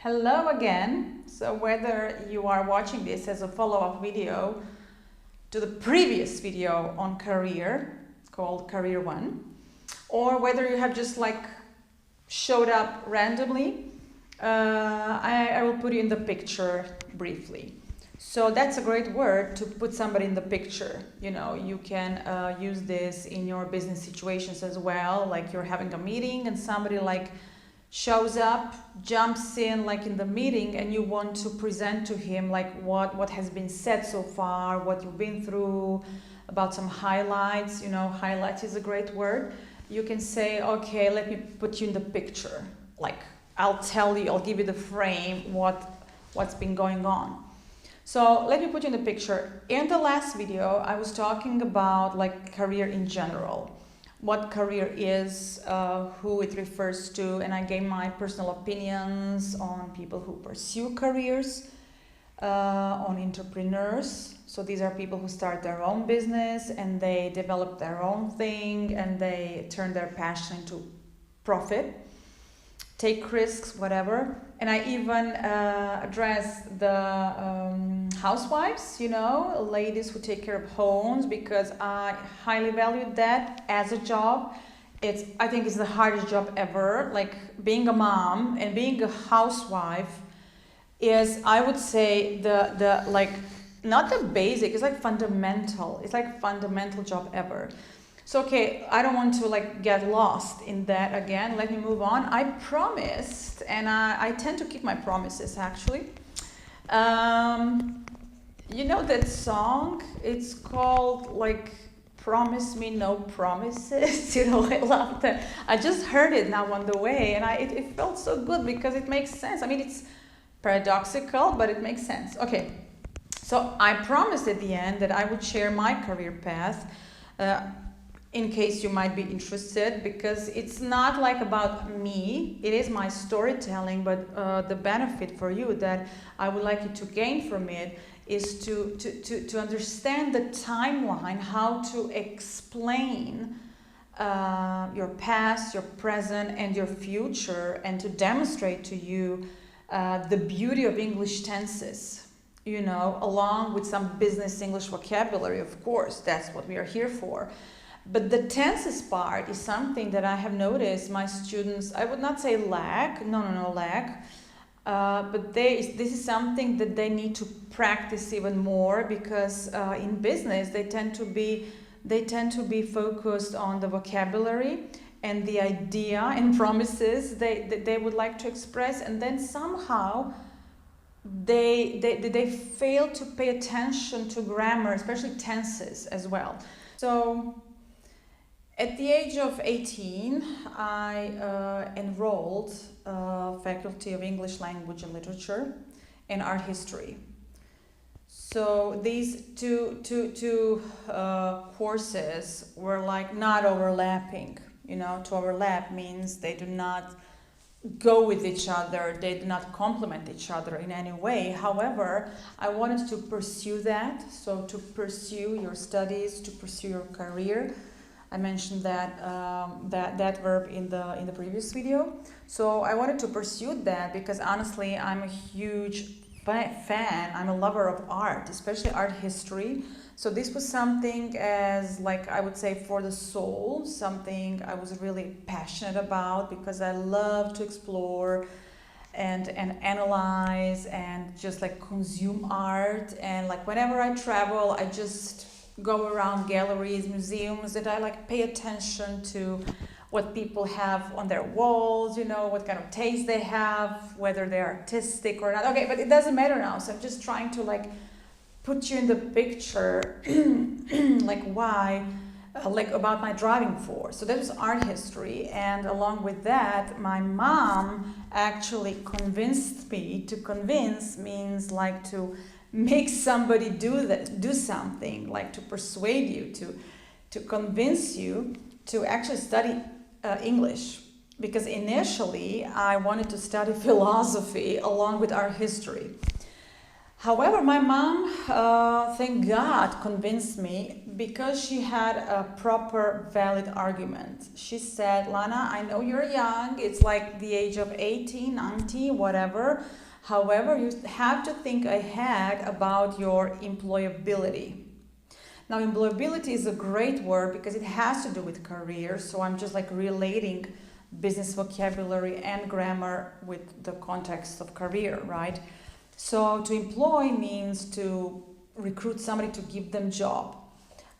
Hello again. So whether you are watching this as a follow-up video to the previous video on career called Career 1, or whether you have just showed up randomly, I will put you in the picture briefly. So that's a great word, to put somebody in the picture. You know, you can use this in your business situations as well, like you're having a meeting and somebody shows up, jumps in in the meeting, and you want to present to him what has been said so far, what you've been through, about some highlights. You know, highlights is a great word. You can say, okay, let me put you in the picture. I'll tell you, I'll give you the frame, what's been going on. So let me put you in the picture. In the last video, I was talking about career in general, what career is, who it refers to, and I gave my personal opinions on people who pursue careers, on entrepreneurs. So these are people who start their own business and they develop their own thing and they turn their passion into profit, take risks, whatever. And I even address the housewives, you know, ladies who take care of homes, because I highly value that as a job. I think it's the hardest job ever. Being a mom and being a housewife is, I would say, not the basic, it's fundamental. It's fundamental job ever. So, okay, I don't want to get lost in that again. Let me move on. I promised, and I tend to keep my promises actually. You know that song? It's called Promise Me No Promises. You know, I love that. I just heard it now on the way, and it felt so good because it makes sense. I mean, it's paradoxical, but it makes sense. Okay, so I promised at the end that I would share my career path. In case you might be interested, because it's not about me, it is my storytelling, but the benefit for you that I would like you to gain from it is to understand the timeline, how to explain your past, your present, and your future, and to demonstrate to you the beauty of English tenses, you know, along with some business English vocabulary, of course. That's what we are here for. But the tenses part is something that I have noticed my students, I would not say lack, lack, but this is something that they need to practice even more, because in business they tend to be focused on the vocabulary and the idea and promises they would like to express, and then somehow they fail to pay attention to grammar, especially tenses as well. So at the age of 18, I enrolled Faculty of English Language and Literature and Art History. So these two courses were not overlapping. You know, to overlap means they do not go with each other, they do not complement each other in any way. However, I wanted to pursue that, so to pursue your studies, to pursue your career. I mentioned that verb in the previous video. So I wanted to pursue that because honestly, I'm a huge fan. I'm a lover of art, especially art history. So this was something as I would say for the soul, something I was really passionate about, because I love to explore and analyze and just consume art. And whenever I travel, I just go around galleries, museums, and I pay attention to what people have on their walls, you know, what kind of taste they have, whether they're artistic or not. Okay, but it doesn't matter now. So I'm just trying to put you in the picture, why, about my driving force. So that was art history, and along with that, my mom actually convinced me. To convince means to make somebody do something, to persuade you, to convince you to actually study English. Because initially I wanted to study philosophy along with art history. However, my mom, thank God, convinced me because she had a proper, valid argument. She said, Lana, I know you're young, it's like the age of 18, 19, whatever. However, you have to think ahead about your employability. Now, employability is a great word because it has to do with career, so I'm just like relating business vocabulary and grammar with the context of career, right? So to employ means to recruit somebody to give them job.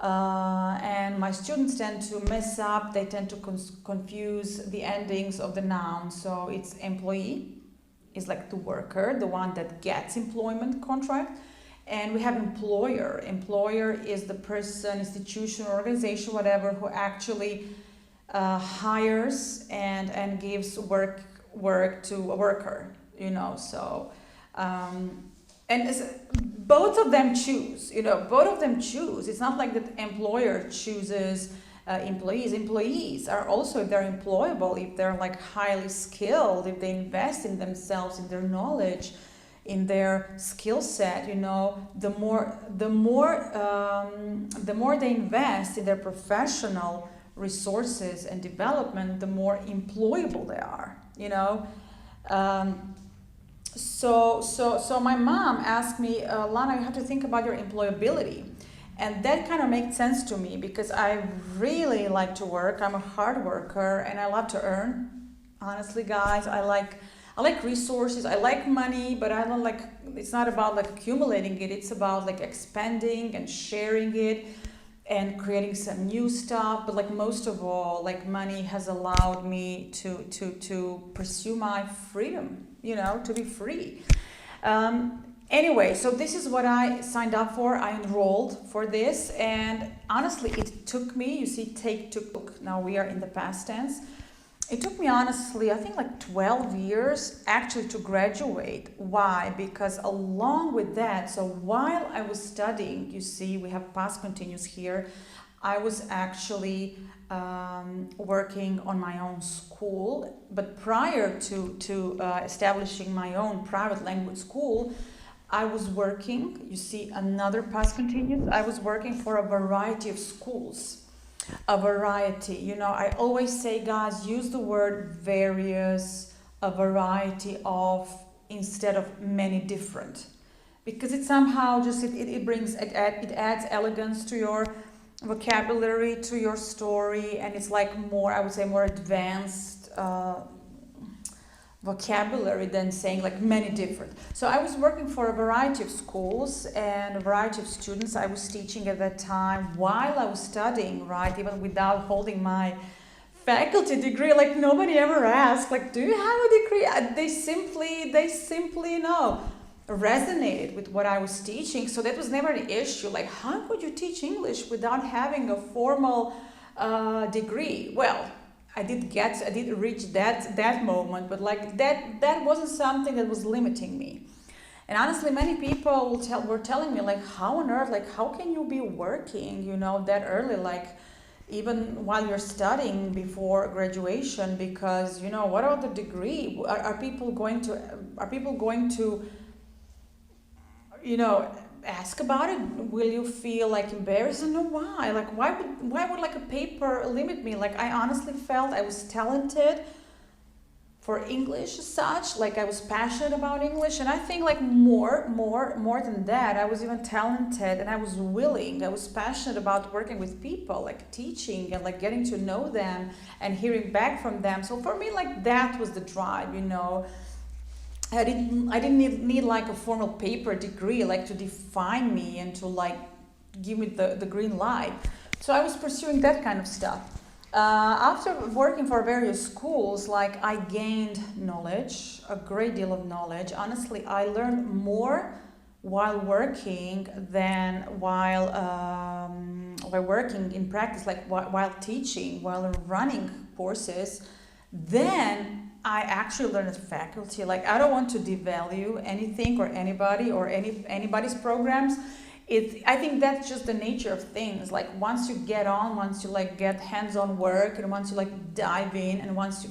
And my students tend to mess up, they tend to confuse the endings of the noun. So it's employee is like the worker, the one that gets employment contract. And we have employer. Employer is the person, institution, organization, whatever, who actually hires and gives work to a worker, you know, so both of them choose, both of them choose. It's not like the employer chooses employees. Employees are also, if they're employable, if they're like highly skilled, if they invest in themselves, in their knowledge, in their skill set, the more they invest in their professional resources and development, the more employable they are, So my mom asked me, Lana, you have to think about your employability. And that kind of made sense to me because I really like to work. I'm a hard worker and I love to earn. Honestly, guys, I like resources. I like money, but I don't like, it's not about like accumulating it. It's about like expanding and sharing it and creating some new stuff. But like most of all, like money has allowed me to pursue my freedom, to be free. Anyway, so this is what I signed up for. I enrolled for this, and honestly, it took me, took, now we are in the past tense. It took me honestly, I think like 12 years actually to graduate. Why? Because along with that, so while I was studying, we have past continuous here, I was actually working on my own school. But prior to establishing my own private language school, I was working, another past continuous, I was working for a variety of schools. A variety, I always say, guys, use the word various, a variety of, instead of many different, because it somehow just it adds elegance to your vocabulary, to your story, and it's like more, I would say, more advanced vocabulary than saying like many different. So I was working for a variety of schools and a variety of students. I was teaching at that time while I was studying, right? Even without holding my faculty degree, like nobody ever asked, like, do you have a degree? They simply resonated with what I was teaching. So that was never an issue. Like, how could you teach English without having a formal degree? Well, I did reach that moment, but like that wasn't something that was limiting me. And honestly, many people were telling me, like, how on earth, like, how can you be working, that early, like, even while you're studying before graduation? Because, what about the degree? Are people going to ask about it? Will you feel like embarrassed? No, why? Like, why would like a paper limit me? Like, I honestly felt I was talented for English as such. Like, I was passionate about English, and I think like more than that, I was even talented, and I was passionate about working with people, like teaching and like getting to know them and hearing back from them. So for me, like, that was the drive, I didn't need like a formal paper degree like to define me and to like give me the green light. So I was pursuing that kind of stuff. After working for various schools, like, I gained knowledge, a great deal of knowledge. Honestly, I learned more while working than while working in practice, like while teaching, while running courses. Then I actually learned as faculty. Like, I don't want to devalue anything or anybody or anybody's programs. I think that's just the nature of things. Like, once you like get hands-on work, and once you like dive in, and once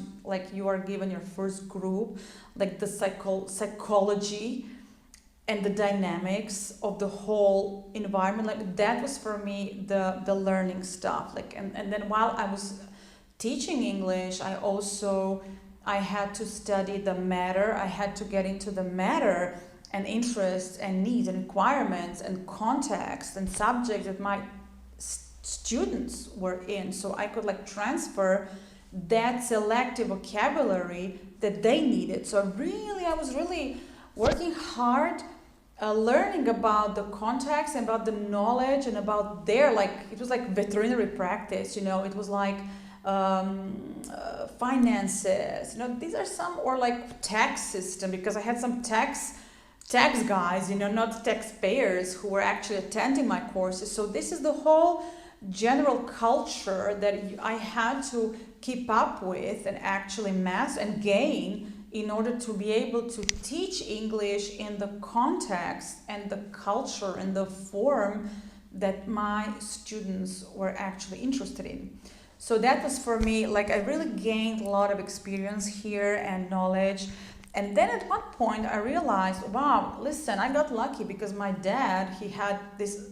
you are given your first group, like the psychology and the dynamics of the whole environment. Like that was for me the learning stuff. Like and then while I was teaching English, I had to study the matter. I had to get into the matter and interests and needs and requirements and context and subjects that my students were in, so I could like transfer that selective vocabulary that they needed. So I was really working hard, learning about the context and about the knowledge and about their, like, it was like veterinary practice, it was like finances, these are some, or like tax system, because I had some tax guys, not taxpayers, who were actually attending my courses. So this is the whole general culture that I had to keep up with and actually master and gain in order to be able to teach English in the context and the culture and the form that my students were actually interested in. So that was for me, like, I really gained a lot of experience here and knowledge. And then at one point I realized, wow, listen, I got lucky because my dad, he had this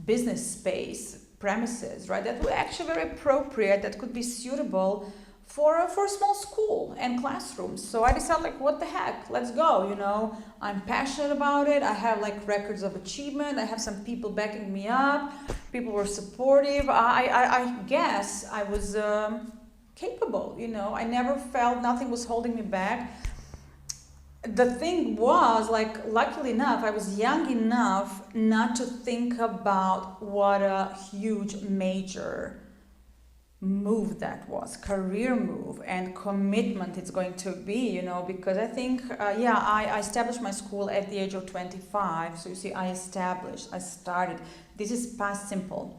business space, premises, right, that were actually very appropriate, that could be suitable for a small school and classrooms. So I decided, like, what the heck, let's go, I'm passionate about it. I have like records of achievement. I have some people backing me up. People were supportive. I guess I was capable, I never felt nothing was holding me back. The thing was, like, luckily enough, I was young enough not to think about what a huge major move that was, career move and commitment it's going to be, because I think, I established my school at the age of 25. So you see, I started. This is past simple.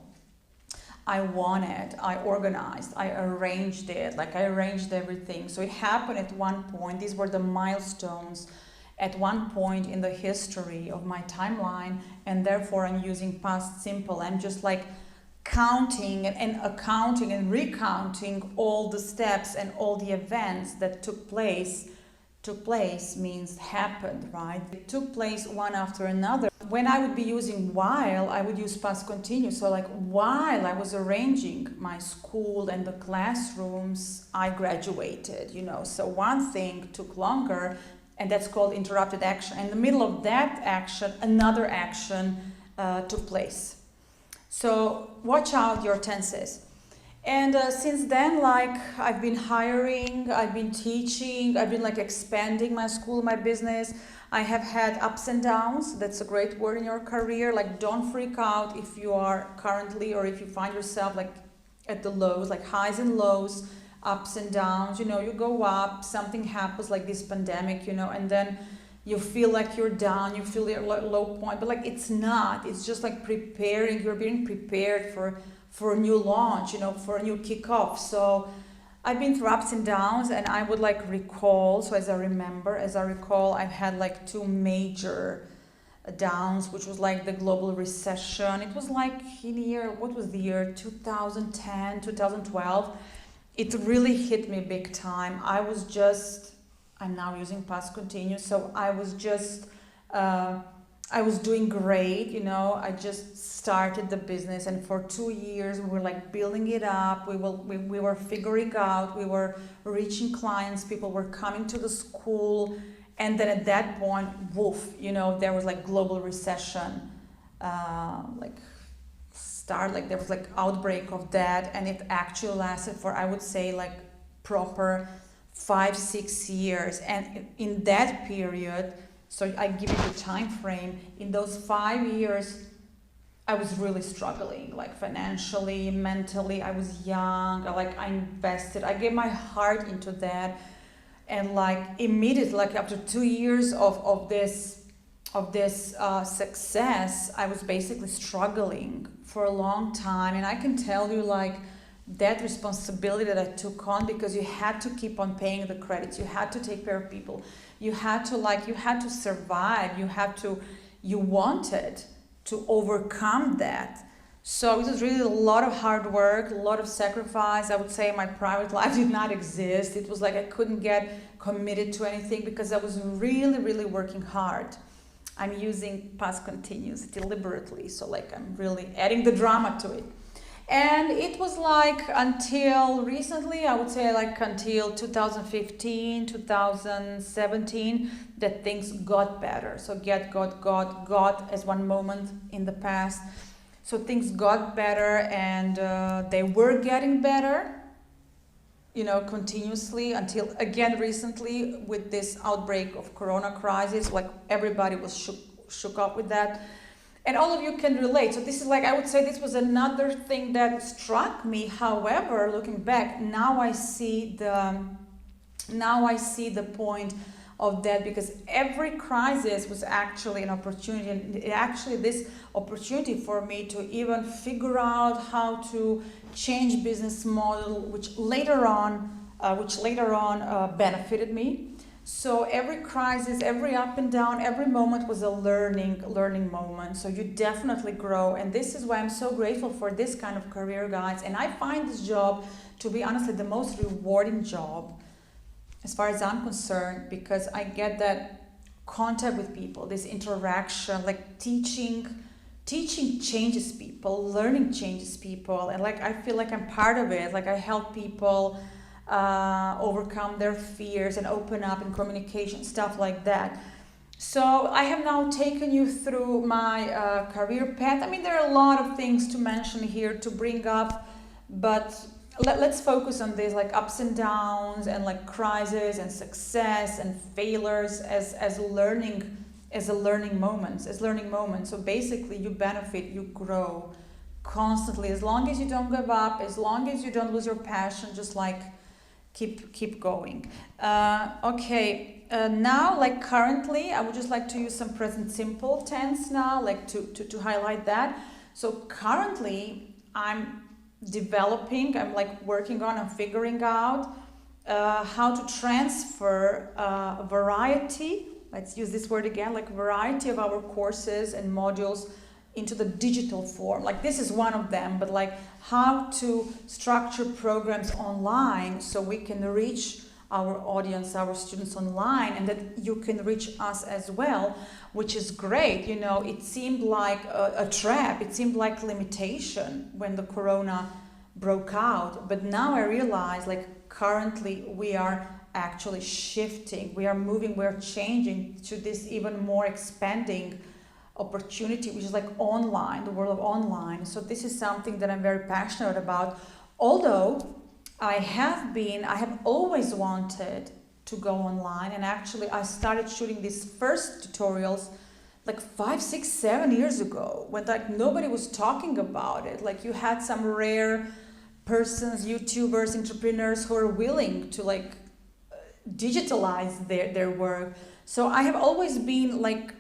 I wanted, I organized, I arranged it, like I arranged everything. So it happened at one point. These were the milestones at one point in the history of my timeline, and therefore I'm using past simple. I'm just like counting and accounting and recounting all the steps and all the events that took place means happened, right? It took place one after another. When I would be using while, I would use past continuous. So like while I was arranging my school and the classrooms, I graduated, So one thing took longer, and that's called interrupted action. In the middle of that action, another action took place. So watch out your tenses. And since then, like, I've been hiring, I've been teaching, I've been like expanding my school, my business. I have had ups and downs. That's a great word in your career. Like, don't freak out if you are currently, or if you find yourself like at the lows, like highs and lows, ups and downs. You go up, something happens like this pandemic, and then you feel like you're down, you feel your low point, but like it's not. It's just like you're being prepared for a new launch, for a new kickoff. So I've been through ups and downs, and I would like recall, so as I recall, I've had like two major downs, which was like the global recession. It was like what was the year? 2010, 2012. It really hit me big time. I'm now using past continuous, so I was doing great, I just started the business, and for 2 years we were like building it up. We were figuring out, we were reaching clients, people were coming to the school, and then at that point, woof, there was like global recession, there was like outbreak of that, and it actually lasted for, I would say, like proper 5-6 years. And in that period, so I give you the time frame, in those 5 years I was really struggling, like financially, mentally. I was young, I invested, I gave my heart into that, and like immediately, like after 2 years of this success, I was basically struggling for a long time. And I can tell you, like, that responsibility that I took on, because you had to keep on paying the credits, you had to take care of people, you had to survive, you wanted to overcome that. So it was really a lot of hard work, a lot of sacrifice. I would say my private life did not exist. It was like I couldn't get committed to anything because I was really, really working hard. I'm using past continuous deliberately, so like I'm really adding the drama to it. And it was like until recently, I would say like until 2015, 2017, that things got better. So got as one moment in the past. So things got better, and they were getting better, you know, continuously until again recently with this outbreak of corona crisis, like everybody was shook up with that. And all of you can relate. So this is like, I would say this was another thing that struck me. However, looking back, now I see the point of that, because every crisis was actually an opportunity, and actually this opportunity for me to even figure out how to change business model, which later on benefited me. So every crisis, every up and down, every moment was a learning moment. So you definitely grow, and this is why I'm so grateful for this kind of career guides. And I find this job to be honestly the most rewarding job as far as I'm concerned, because I get that contact with people, this interaction, like teaching changes people, learning changes people, and like I feel like I'm part of it. Like I help people overcome their fears and open up in communication, stuff like that. So I have now taken you through my career path. I mean, there are a lot of things to mention here, to bring up, but let's focus on this, like ups and downs, and like crisis and success and failures as learning moments. So basically you benefit, you grow constantly, as long as you don't give up, as long as you don't lose your passion, just like keep going. Now, like currently, I would just like to use some present simple tense now, like to highlight that. So currently, I'm like working on and figuring out how to transfer variety. Let's use this word again, like variety of our courses and modules into the digital form. Like this is one of them, but like how to structure programs online so we can reach our audience, our students online, and that you can reach us as well, which is great. You know, it seemed like a trap, it seemed like limitation when the corona broke out, but now I realize, like currently we are actually shifting, we are moving, we're changing to this even more expanding opportunity, which is like online, the world of online. So this is something that I'm very passionate about. Although I have always wanted to go online, and actually I started shooting these first tutorials like 5, 6, 7 years ago, when like nobody was talking about it. Like you had some rare persons, YouTubers, entrepreneurs who are willing to like digitalize their work. So I have always been like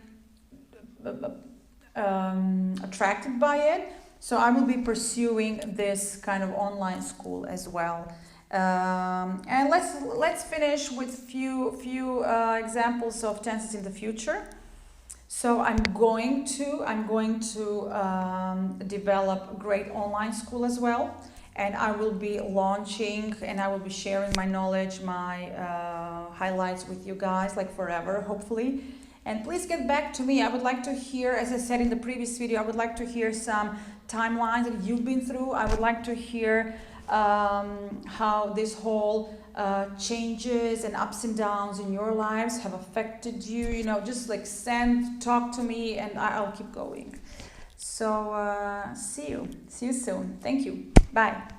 attracted by it. So I will be pursuing this kind of online school as well. And let's finish with few examples of tenses in the future. So I'm going to develop a great online school as well, and I will be launching and I will be sharing my knowledge, my highlights with you guys, like forever, hopefully. And please get back to me. I would like to hear, as I said in the previous video, I would like to hear some timelines that you've been through. I would like to hear how this whole changes and ups and downs in your lives have affected you. You know, just like talk to me, and I'll keep going. So see you soon. Thank you. Bye.